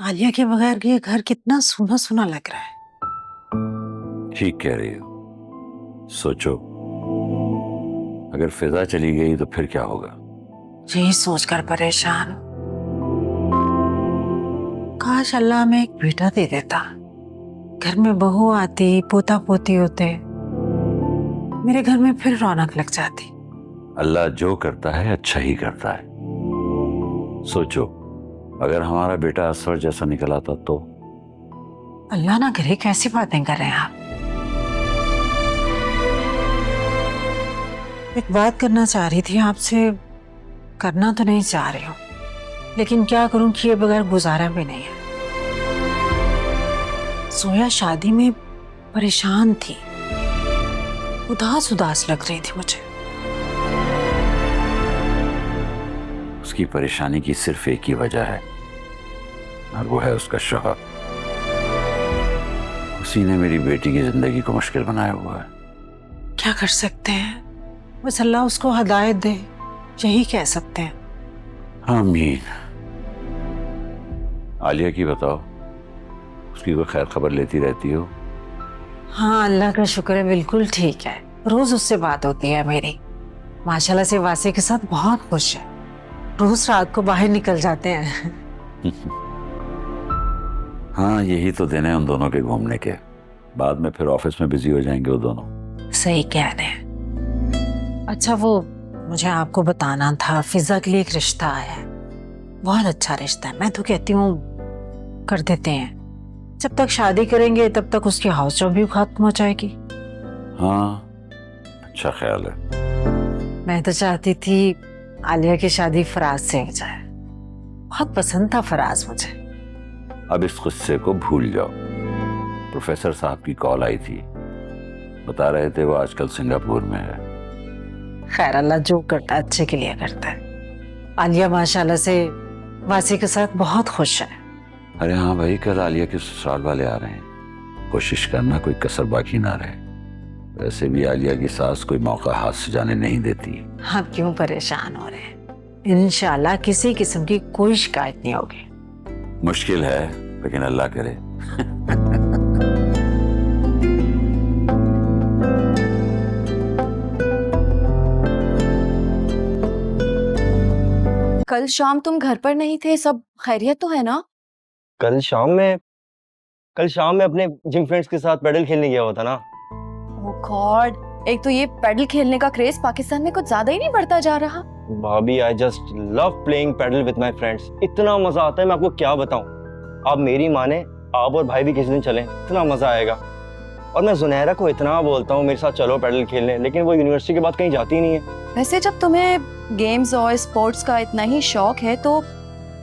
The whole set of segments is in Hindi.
आलिया के बगैर ये घर कितना सूना सूना लग रहा है। ठीक कह रही हो। सोचो, अगर फिजा चली गई तो फिर क्या होगा? यही सोचकर परेशान हूं। काश अल्लाह हमें एक बेटा दे देता, घर में बहू आती, पोता पोती होते, मेरे घर में फिर रौनक लग जाती। अल्लाह जो करता है अच्छा ही करता है। सोचो, अगर हमारा बेटा असवर जैसा निकल आता तो? अल्लाह ना करे, कैसी बातें कर रहे हैं आप। एक बात करना चाह रही थी आपसे, करना तो नहीं चाह रही हूँ, लेकिन क्या करूं कि ये बगैर गुजारा भी नहीं है। सोया शादी में परेशान थी, उदास उदास लग रही थी मुझे। उसकी परेशानी की सिर्फ एक ही वजह है, और वो है उसका शौहर। उसी ने मेरी बेटी की जिंदगी को मुश्किल बनाया हुआ है। क्या कर सकते हैं, बस अल्लाह उसको हिदायत दे, यही कह सकते हैं। आमीन। आलिया की बताओ, उसकी कोई खैर खबर लेती रहती हो? हाँ, अल्लाह का शुक्र है, बिल्कुल ठीक है। रोज उससे बात होती है मेरी। माशाल्लाह से वासी के साथ बहुत खुश है। रोज रात को बाहर निकल जाते हैं। हाँ, यही तो दिन है उन दोनों के घूमने के। बाद में फिर ऑफिस में बिजी हो जाएंगे वो दोनों। सही कह रहे हैं। अच्छा, वो मुझे आपको बताना था, फिजा के लिए एक रिश्ता आया है। बहुत अच्छा रिश्ता है। मैं तो कहती हूँ कर देते हैं। जब तक शादी करेंगे तब तक उसकी हाउस जॉब भी खत्म हो जाएगी। हाँ, अच्छा ख्याल है। मैं तो चाहती थी आलिया की शादी फराज से हो जाए। बहुत पसंद था फराज मुझे। अब इस गुस्से को भूल जाओ। प्रोफेसर साहब की कॉल आई थी, बता रहे थे वो आजकल सिंगापुर में है। खैर, अल्लाह जो करता है अच्छे के लिए करता है। आलिया माशाल्लाह से वासी के साथ बहुत खुश है। अरे हाँ भाई, कल आलिया के ससुराल वाले आ रहे हैं। कोशिश करना कोई कसर बाकी ना रहे। वैसे भी आलिया की सास कोई मौका हाथ से जाने नहीं देती। आप क्यों परेशान हो रहे हैं? इंशाल्लाह किसी किस्म की कोई शिकायत नहीं होगी। मुश्किल है, लेकिन अल्लाह करे। कल शाम तुम घर पर नहीं थे, सब खैरियत तो है ना? कल शाम में अपने जिम फ्रेंड्स के साथ पैडल खेलने गया हुआ था ना। ओह गॉड, एक तो ये पैडल खेलने का क्रेज पाकिस्तान में कुछ ज्यादा ही नहीं बढ़ता जा रहा। भाभी, I just love playing padel with my friends. इतना मजा आता है, मैं आपको क्या बताऊं। आप मेरी माने, आप और भाई भी किसी दिन चलें, इतना मजा आएगा। और मैं जुनैरा को इतना बोलता हूँ मेरे साथ चलो पैडल खेलने, लेकिन वो यूनिवर्सिटी के बाद कहीं जाती ही नहीं है। वैसे जब तुम्हें गेम्स और स्पोर्ट्स का इतना ही शौक है तो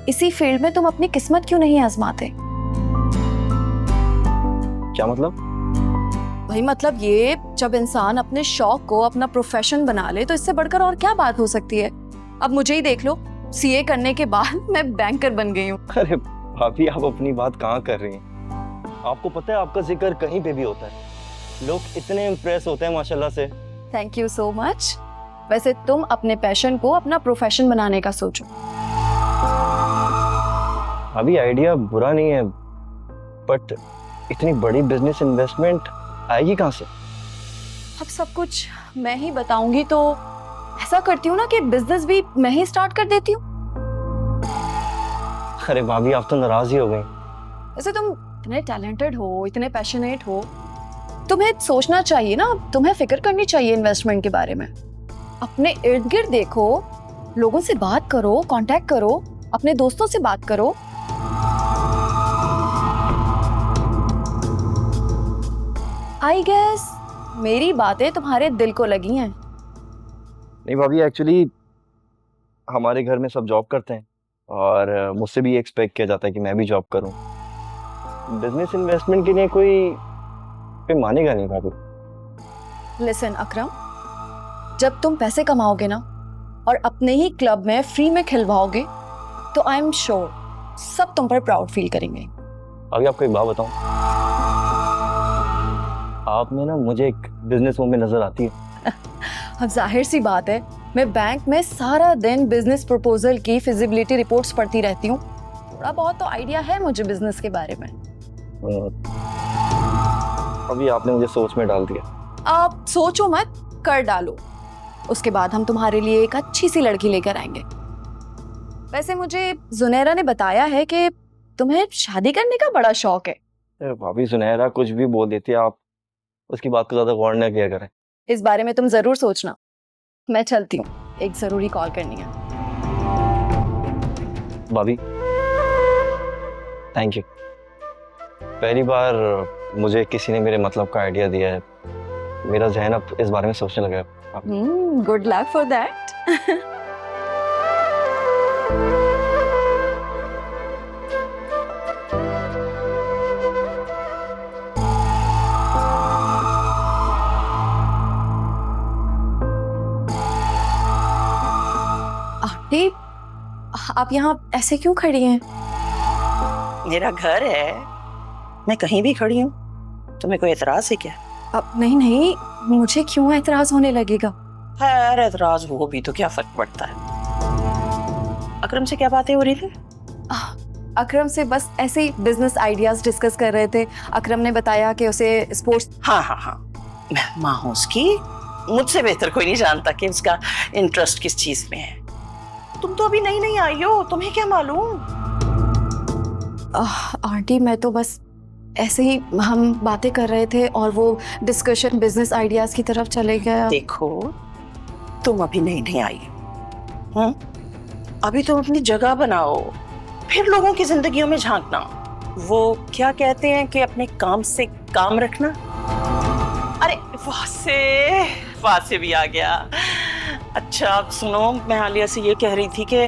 इसी फील्ड में तुम अपनी किस्मत क्यों नहीं आजमाते? क्या मतलब? वही मतलब ये, जब इंसान अपने शौक को अपना प्रोफेशन बना ले तो इससे बढ़कर और क्या बात हो सकती है। अब मुझे ही देख लो, सीए करने के बाद मैं बैंकर बन गई हूँ। अरे भाभी, आप अपनी बात कहाँ कर रही हैं? आपको पता है आपका जिक्र कहीं पे भी होता है, लोग इतने इम्प्रेस होते हैं माशाल्लाह से। Thank you so much. वैसे तुम अपने पैशन को अपना प्रोफेशन बनाने का सोचो। अभी आइडिया बुरा नहीं है, बट इतनी बड़ी बिजनेस इन्वेस्टमेंट आएगी कहाँ से? अब सब कुछ मैं ही बताऊंगी तो ऐसा करती हूँ ना कि बिजनेस भी मैं ही स्टार्ट कर देती हूँ। अरे भाभी, आप तो नाराज ही हो गई। वैसे तुम इतने टैलेंटेड हो, इतने पैशनेट हो, तुम्हें सोचना चाहिए ना, तुम्हें फिक्र करनी चाहिए इन्वेस्टमेंट के बारे में। अपने इर्द गिर्द देखो, लोगों से बात करो, कांटेक्ट करो, अपने दोस्तों से बात करो। आई गेस मेरी बातें तुम्हारे दिल को लगी हैं। नहीं भाभी, एक्चुअली हमारे घर में सब जॉब करते हैं और मुझसे भी एक्सपेक्ट किया जाता है कि मैं भी जॉब करूं। बिजनेस इन्वेस्टमेंट के लिए कोई मानेगा नहीं भाभी। लिसन अकरम, जब तुम पैसे कमाओगे ना और अपने ही क्लब में फ्री में खिलवाओगे तो आई एम श्योर सब तुम पर प्राउड फील करेंगे। अभी आपको एक बात बताऊं, आप में ना मुझे एक बिजनेस वूमन नजर आती है। अब जाहिर सी बात है, मैं बैंक में सारा दिन बिजनेस प्रपोजल की फिजिबिलिटी रिपोर्ट्स पढ़ती रहती हूँ। थोड़ा बहुत तो आइडिया है मुझे बिजनेस के बारे में। अभी आपने मुझे सोच में डाल दिया। आप सोचो मत, कर डालो। उसके बाद हम तुम्हारे लिए एक अच्छी सी लड़की लेकर आएंगे। वैसे मुझे जुनैरा ने बताया है कि तुम्हें शादी करने का बड़ा शौक है। अरे भाभी, सुनहरा कुछ भी बोल देती है, आप उसकी बात को ज्यादा गौर न किया करें। इस बारे में तुम जरूर सोचना। मैं चलती हूँ, एक जरूरी कॉल करनी है। भाभी थैंक यू, पहली बार मुझे किसी ने मेरे मतलब का आइडिया दिया है। मेरा जहन अब इस बारे में सोचने लगा है। Good luck for that. Aunty, आप यहाँ ऐसे क्यों खड़ी हैं? मेरा घर है, मैं कहीं भी खड़ी हूँ। तुम्हें कोई एतराज है क्या? अब नहीं नहीं, मुझे क्यों एतराज होने लगेगा? खैर, एतराज हो भी तो क्या फर्क पड़ता है। अकरम से क्या बातें हो रही थी? अकरम से बस ऐसे ही बिजनेस आइडियाज डिस्कस कर रहे थे। अकरम ने बताया कि उसे स्पोर्ट्स। हाँ हाँ हाँ, मैं माँ हूँ उसकी, मुझसे बेहतर कोई नहीं जानता कि उसका इंटरेस्ट किस चीज में है। तुम तो अभी नई नई आई हो, तुम्हें क्या मालूम? आंटी, मैं तो बस ऐसे ही हम बातें कर रहे थे और वो डिस्कशन बिजनेस आइडियाज की तरफ चले गया। देखो, तुम अभी नई नहीं आई, अभी तुम अपनी जगह बनाओ, फिर लोगों की जिंदगियों में झांकना। वो क्या कहते हैं कि अपने काम से काम रखना। अरे वहां से भी आ गया। अच्छा अब सुनो, मैं आलिया से ये कह रही थी कि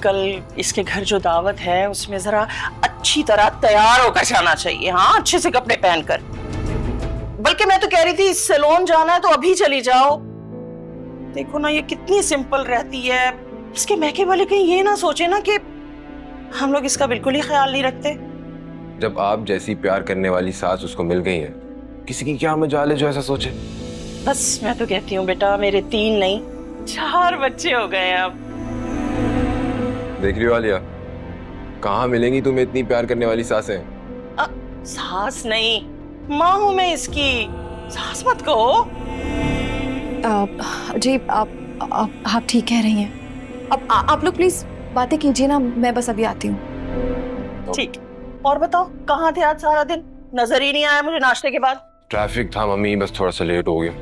कल इसके घर जो दावत है उसमें जरा अच्छी तरह तैयार होकर जाना चाहिए। हाँ, अच्छे से कपड़े पहनकर। बल्कि मैं तो कह रही थी सैलून जाना है तो अभी चली जाओ। देखो ना, ये कितनी सिंपल रहती है। इसके मैके वाले कहीं ये ना सोचे ना कि हम लोग इसका बिल्कुल ही ख्याल नहीं रखते। जब आप जैसी प्यार करने वाली सास उसको मिल गई है, किसी की क्या मजाल है जो ऐसा सोचे। बस मैं तो कहती हूँ बेटा, मेरे 3 नहीं 4 बच्चे हो गए अब। देख रही हो आलिया, कहाँ मिलेंगी तुम्हें इतनी प्यार करने वाली सासें। सास नहीं, माँ हूँ मैं इसकी, सास मत कहो। जी, आप ठीक कह रही हैं। अब आप लोग प्लीज बातें कीजिए ना, मैं बस अभी आती हूँ। ठीक, और बताओ कहाँ थे आज सारा दिन? नजर ही नहीं आया मुझे नाश्ते के बाद। ट्रैफिक था मम्मी, बस थोड़ा सा लेट हो गया।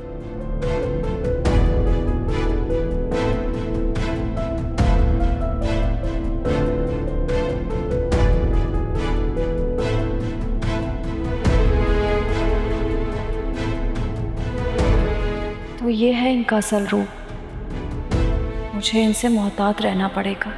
तो ये है इनका असल रूप। मुझे इनसे मोहतात रहना पड़ेगा।